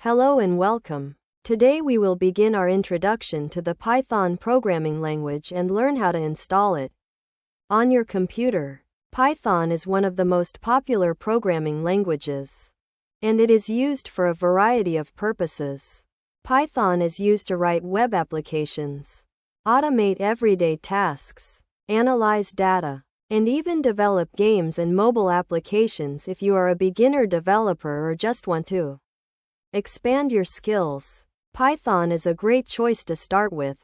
Hello and welcome. Today we will begin our introduction to the Python programming language and learn how to install it on your computer. Python is one of the most popular programming languages, and it is used for a variety of purposes. Python is used to write web applications, automate everyday tasks, analyze data, and even develop games and mobile applications if you are a beginner developer or just want to expand your skills. Python is a great choice to start with.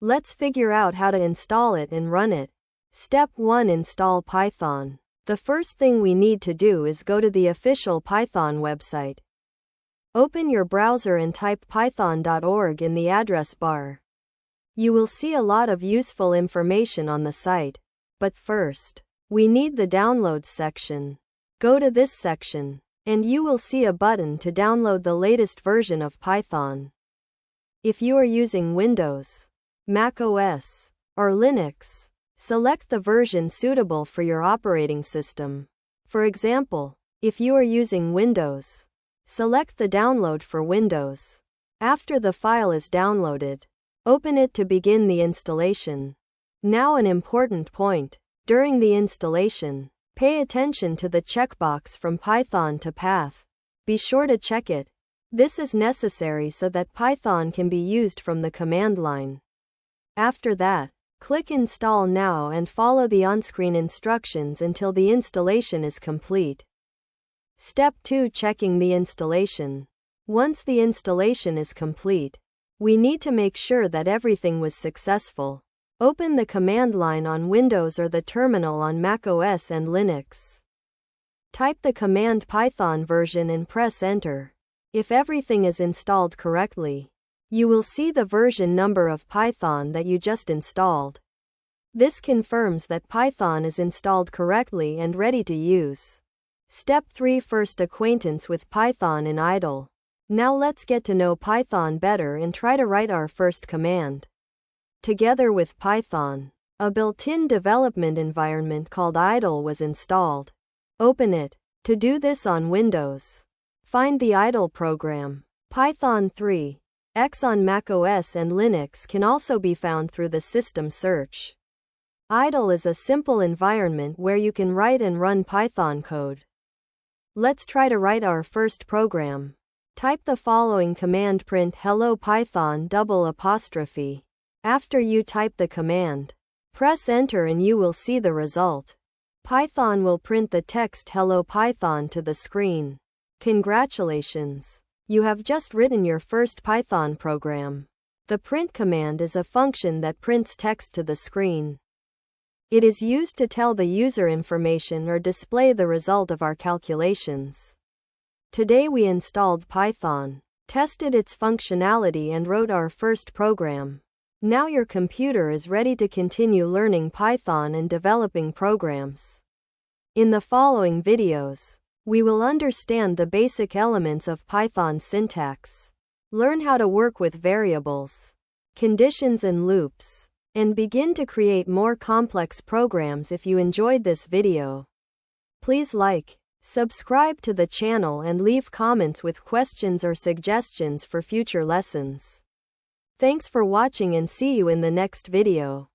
Let's figure out how to install it and run it. Step 1. Install Python. The first thing we need to do is go to the official Python website. Open your browser and type python.org in the address bar. You will see a lot of useful information on the site, but first, we need the Downloads section. Go to this section, and you will see a button to download the latest version of Python. If you are using Windows, Mac OS, or Linux, select the version suitable for your operating system. For example, if you are using Windows, select the download for Windows. After the file is downloaded, open it to begin the installation. Now an important point. During the installation, pay attention to the checkbox from Python to Path. Be sure to check it. This is necessary so that Python can be used from the command line. After that, click Install Now and follow the on-screen instructions until the installation is complete. Step 2. Checking the installation. Once the installation is complete, we need to make sure that everything was successful. Open the command line on Windows or the terminal on Mac OS and Linux. Type the command Python version and press Enter. If everything is installed correctly, you will see the version number of Python that you just installed. This confirms that Python is installed correctly and ready to use. Step 3. First acquaintance with Python in idle. Now let's get to know Python better and try to write our first command. Together with Python, a built-in development environment called idle was installed. Open it. To do this on Windows, find the idle program. Python 3.x on Mac OS and Linux can also be found through the system search. Idle is a simple environment where you can write and run Python code. Let's try to write our first program. Type the following command: print hello Python . After you type the command, press Enter and you will see the result. Python will print the text Hello Python to the screen. Congratulations! You have just written your first Python program. The print command is a function that prints text to the screen. It is used to tell the user information or display the result of our calculations. Today we installed Python, tested its functionality and wrote our first program. Now your computer is ready to continue learning Python and developing programs. In the following videos, we will understand the basic elements of Python syntax, learn how to work with variables, conditions and loops, and begin to create more complex programs. If you enjoyed this video, please like, subscribe to the channel and leave comments with questions or suggestions for future lessons. Thanks for watching and see you in the next video.